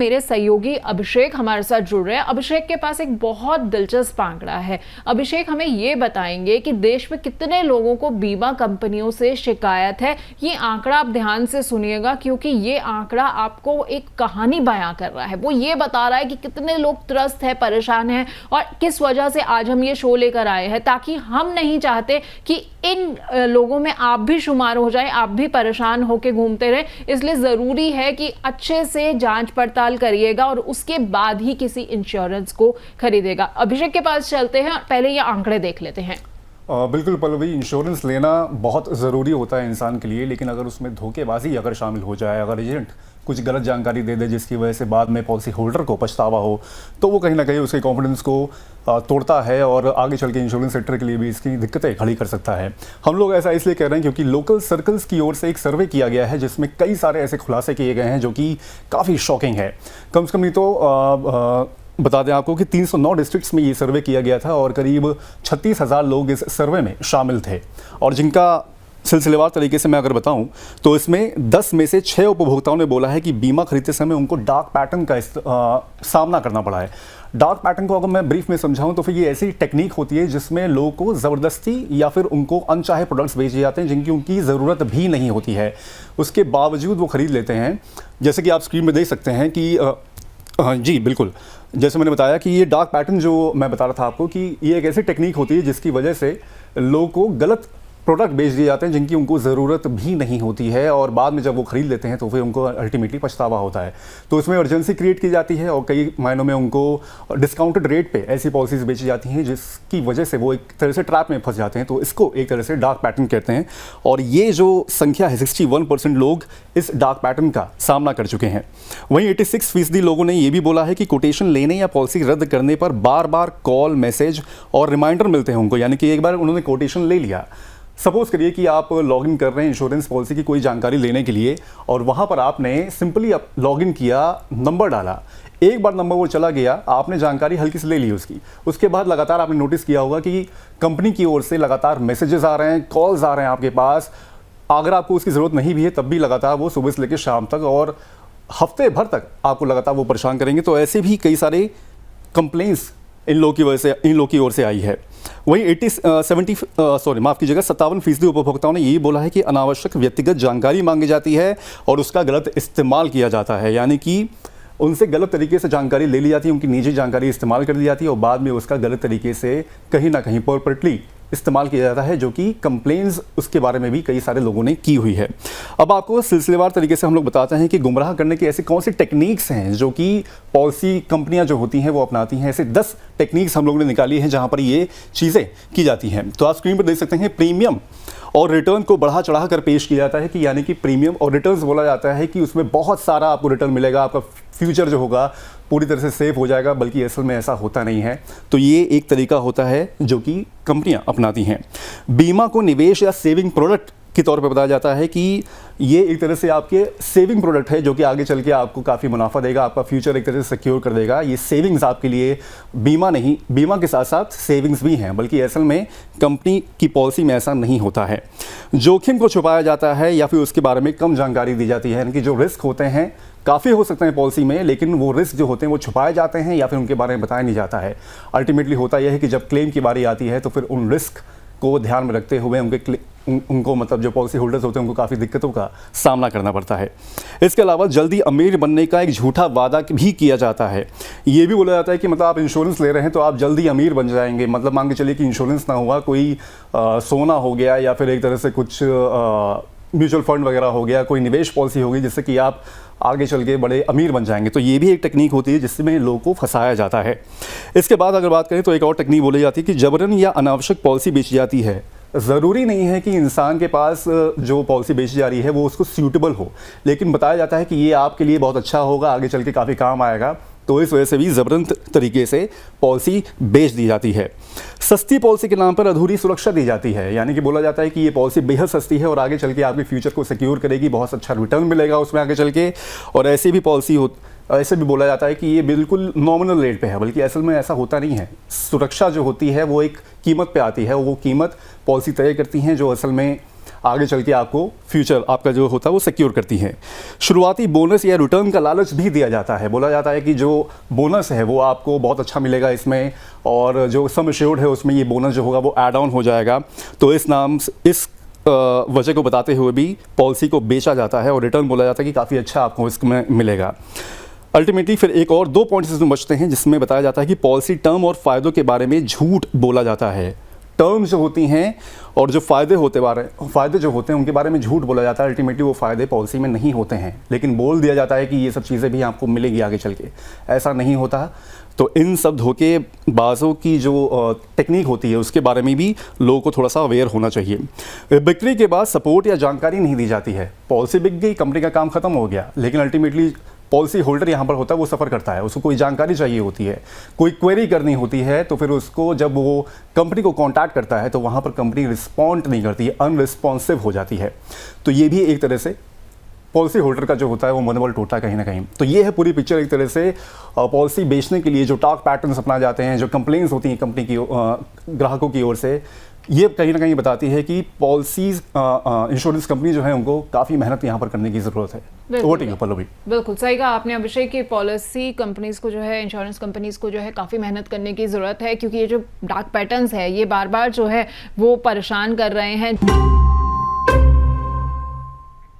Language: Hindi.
मेरे सहयोगी अभिषेक हमारे साथ जुड़ रहे हैं। अभिषेक के पास एक बहुत दिलचस्प आंकड़ा है। अभिषेक हमें ये बताएंगे कि देश में कितने लोगों को बीमा कंपनियों से शिकायत है। ये आंकड़ा आप ध्यान से सुनिएगा, क्योंकि ये आंकड़ा आपको एक कहानी बयां कर रहा है। वो ये बता रहा है कि कितने लोग त्रस्त है, परेशान हैं, और किस वजह से आज हम ये शो लेकर आए हैं, ताकि हम नहीं चाहते कि इन लोगों में आप भी शुमार हो जाए, आप भी परेशान होकर घूमते रहे। इसलिए जरूरी है कि अच्छे से जांच पड़ताल करिएगा और उसके बाद ही किसी इंश्योरेंस को खरीदेगा। अभिषेक के पास चलते हैं, पहले ये आंकड़े देख लेते हैं। बिल्कुल पल्लवी, इंश्योरेंस लेना बहुत ज़रूरी होता है इंसान के लिए, लेकिन अगर उसमें धोखेबाजी अगर शामिल हो जाए, अगर एजेंट कुछ गलत जानकारी दे दे जिसकी वजह से बाद में पॉलिसी होल्डर को पछतावा हो, तो वो कहीं ना कहीं उसके कॉन्फिडेंस को तोड़ता है और आगे चल के इंश्योरेंस सेक्टर के लिए भी इसकी दिक्कतें खड़ी कर सकता है। हम लोग ऐसा इसलिए कह रहे हैं क्योंकि लोकल सर्कल्स की ओर से एक सर्वे किया गया है जिसमें कई सारे ऐसे खुलासे किए गए हैं जो कि काफ़ी शॉकिंग है। कम से कम नहीं तो बता दें आपको कि 309 डिस्ट्रिक्ट्स में ये सर्वे किया गया था और करीब 36,000 लोग इस सर्वे में शामिल थे। और जिनका सिलसिलेवार तरीके से मैं अगर बताऊं तो इसमें 10 में से 6 उपभोक्ताओं ने बोला है कि बीमा खरीदते समय उनको डार्क पैटर्न का सामना करना पड़ा है। डार्क पैटर्न को अगर मैं ब्रीफ में समझाऊं तो फिर ये ऐसी टेक्निक होती है जिसमें लोगों को ज़बरदस्ती या फिर उनको अनचाहे प्रोडक्ट्स बेचे जाते हैं जिनकी उनकी ज़रूरत भी नहीं होती है, उसके बावजूद वो खरीद लेते हैं। जैसे कि आप स्क्रीन में देख सकते हैं कि जी बिल्कुल, जैसे मैंने बताया कि ये डार्क पैटर्न जो मैं बता रहा था आपको कि ये एक ऐसी टेक्निक होती है जिसकी वजह से लोगों को गलत प्रोडक्ट बेच दिए जाते हैं जिनकी उनको ज़रूरत भी नहीं होती है, और बाद में जब वो खरीद लेते हैं तो फिर उनको अल्टीमेटली पछतावा होता है। तो इसमें अर्जेंसी क्रिएट की जाती है और कई मायनों में उनको डिस्काउंटेड रेट पे ऐसी पॉलिसीज बेची जाती हैं जिसकी वजह से वो एक तरह से ट्रैप में फंस जाते हैं। तो इसको एक तरह से डार्क पैटर्न कहते हैं, और ये जो संख्या है 61% लोग इस डार्क पैटर्न का सामना कर चुके हैं। वहीं 86% लोगों ने ये भी बोला है कि कोटेशन लेने या पॉलिसी रद्द करने पर बार बार कॉल, मैसेज और रिमाइंडर मिलते हैं उनको, यानी कि एक बार उन्होंने कोटेशन ले लिया, सपोज करिए कि आप लॉगिन कर रहे हैं इंश्योरेंस पॉलिसी की कोई जानकारी लेने के लिए, और वहाँ पर आपने सिंपली लॉगिन किया, नंबर डाला, एक बार नंबर वो चला गया, आपने जानकारी हल्की से ले ली उसके बाद लगातार आपने नोटिस किया होगा कि कंपनी की ओर से लगातार मैसेजेस आ रहे हैं, कॉल्स आ रहे हैं आपके पास। अगर आपको उसकी ज़रूरत नहीं भी है तब भी लगातार वो सुबह से लेकर शाम तक और हफ्ते भर तक आपको लगातार वो परेशान करेंगे। तो ऐसे भी कई सारे कंप्लेंट्स इन लोगों की वजह से, इन लोगों की ओर से आई है। वहीं 57% उपभोक्ताओं ने ये बोला है कि अनावश्यक व्यक्तिगत जानकारी मांगी जाती है और उसका गलत इस्तेमाल किया जाता है, यानी कि उनसे गलत तरीके से जानकारी ले ली जाती है, उनकी निजी जानकारी इस्तेमाल कर ली जाती है और बाद में उसका गलत तरीके से कहीं ना कहीं पर्परेटली इस्तेमाल किया जाता है, जो कि कंप्लेंट्स उसके बारे में भी कई सारे लोगों ने की हुई है। अब आपको सिलसिलेवार तरीके से हम लोग बताते हैं कि गुमराह करने की ऐसी कौन सी टेक्निक्स हैं जो कि पॉलिसी कंपनियां जो होती हैं वो अपनाती हैं। ऐसे 10 टेक्निक्स हम लोगों ने निकाली हैं जहां पर ये चीज़ें की जाती हैं। तो आप स्क्रीन पर देख सकते हैं, प्रीमियम और रिटर्न को बढ़ा चढ़ा कर पेश किया जाता है कि यानी कि प्रीमियम और रिटर्न्स बोला जाता है कि उसमें बहुत सारा आपको रिटर्न मिलेगा, आपका फ्यूचर जो होगा पूरी तरह से सेफ हो जाएगा, बल्कि असल में ऐसा होता नहीं है। तो ये एक तरीका होता है जो कि कंपनियां अपनाती हैं। बीमा को निवेश या सेविंग प्रोडक्ट के तौर पे बताया जाता है कि ये एक तरह से आपके सेविंग प्रोडक्ट है जो कि आगे चल के आपको काफ़ी मुनाफा देगा, आपका फ्यूचर एक तरह से सिक्योर कर देगा। ये सेविंग्स आपके लिए बीमा नहीं, बीमा के साथ साथ सेविंग्स भी हैं, बल्कि असल में कंपनी की पॉलिसी में ऐसा नहीं होता है। जोखिम को छुपाया जाता है या फिर उसके बारे में कम जानकारी दी जाती है, यानी कि जो रिस्क होते हैं काफ़ी हो सकते हैं पॉलिसी में, लेकिन वो रिस्क जो होते हैं वो छुपाए जाते हैं या फिर उनके बारे में बताया नहीं जाता है। अल्टीमेटली होता यह है कि जब क्लेम की बारी आती है तो फिर उन रिस्क को ध्यान में रखते हुए उनको मतलब जो पॉलिसी होल्डर्स होते हैं उनको काफ़ी दिक्कतों का सामना करना पड़ता है। इसके अलावा जल्दी अमीर बनने का एक झूठा वादा भी किया जाता है। ये भी बोला जाता है कि मतलब आप इंश्योरेंस ले रहे हैं तो आप जल्दी अमीर बन जाएंगे। मतलब मान के चलिए कि इंश्योरेंस ना हुआ, कोई सोना हो गया या फिर एक तरह से कुछ म्यूचुअल फंड वगैरह हो गया, कोई निवेश पॉलिसी होगी जिससे कि आप आगे चल के बड़े अमीर बन जाएंगे। तो ये भी एक टेक्निक होती है जिसमें लोगों को फंसाया जाता है। इसके बाद अगर बात करें तो एक और टेक्निक बोली जाती है कि जबरन या अनावश्यक पॉलिसी बेची जाती है। ज़रूरी नहीं है कि इंसान के पास जो पॉलिसी बेची जा रही है वो उसको सूटेबल हो, लेकिन बताया जाता है कि ये आपके लिए बहुत अच्छा होगा, आगे चल के काफ़ी काम आएगा। तो इस वजह से भी ज़बरन तरीके से पॉलिसी बेच दी जाती है। सस्ती पॉलिसी के नाम पर अधूरी सुरक्षा दी जाती है, यानी कि बोला जाता है कि ये पॉलिसी बेहद सस्ती है और आगे चल के आपके फ्यूचर को सिक्योर करेगी, बहुत अच्छा रिटर्न मिलेगा उसमें आगे चल के। और ऐसी भी पॉलिसी ऐसे भी बोला जाता है कि ये बिल्कुल नॉमिनल रेट पे है, बल्कि असल में ऐसा होता नहीं है। सुरक्षा जो होती है वो एक कीमत पे आती है, वो कीमत पॉलिसी तय करती हैं जो असल में आगे चल के आपको फ्यूचर आपका जो होता है वो सिक्योर करती हैं। शुरुआती बोनस या रिटर्न का लालच भी दिया जाता है। बोला जाता है कि जो बोनस है वो आपको बहुत अच्छा मिलेगा इसमें, और जो सम एश्योर्ड है उसमें ये बोनस जो होगा वो ऐड ऑन हो जाएगा। तो इस वजह को बताते हुए भी पॉलिसी को बेचा जाता है और रिटर्न बोला जाता है कि काफ़ी अच्छा आपको इसमें मिलेगा। अल्टीमेटली फिर एक और 2 पॉइंट्स इसमें बचते हैं जिसमें बताया जाता है कि पॉलिसी टर्म और फ़ायदों के बारे में झूठ बोला जाता है। टर्म्स जो होती हैं और जो फ़ायदे जो होते हैं उनके बारे में झूठ बोला जाता है। अल्टीमेटली वो फ़ायदे पॉलिसी में नहीं होते हैं, लेकिन बोल दिया जाता है कि ये सब चीज़ें भी आपको मिलेगी आगे चल के। ऐसा नहीं होता। तो इन सब धोखेबाजों की जो टेक्निक होती है उसके बारे में भी लोगों को थोड़ा सा अवेयर होना चाहिए। बिक्री के बाद सपोर्ट या जानकारी नहीं दी जाती है। पॉलिसी बिक गई, कंपनी का काम खत्म हो गया, लेकिन अल्टीमेटली पॉलिसी होल्डर यहाँ पर होता है वो सफ़र करता है, उसको कोई जानकारी चाहिए होती है, कोई क्वेरी करनी होती है, तो फिर उसको जब वो कंपनी को कांटेक्ट करता है तो वहाँ पर कंपनी रिस्पॉन्ड नहीं करती है, अनरिस्पॉन्सिव हो जाती है। तो ये भी एक तरह से पॉलिसी होल्डर का जो होता है वो मनोबल टूटता है कहीं ना कहीं। तो ये है पूरी पिक्चर एक तरह से पॉलिसी बेचने के लिए जो टास्क पैटर्न्स अपनाए जाते हैं, जो कंप्लेंट्स होती हैं कंपनी की ग्राहकों की ओर से, ये कहीं ना कहीं बताती है कि पॉलिसीज इंश्योरेंस कंपनी जो है उनको काफ़ी मेहनत यहाँ पर करने की ज़रूरत है। Over to you Pallavi. बिल्कुल सही कहा आपने अभिषेक की पॉलिसी कंपनीज को जो है, इंश्योरेंस कंपनीज को जो है काफ़ी मेहनत करने की ज़रूरत है, क्योंकि ये जो डार्क पैटर्न्स है ये बार बार जो है वो परेशान कर रहे हैं।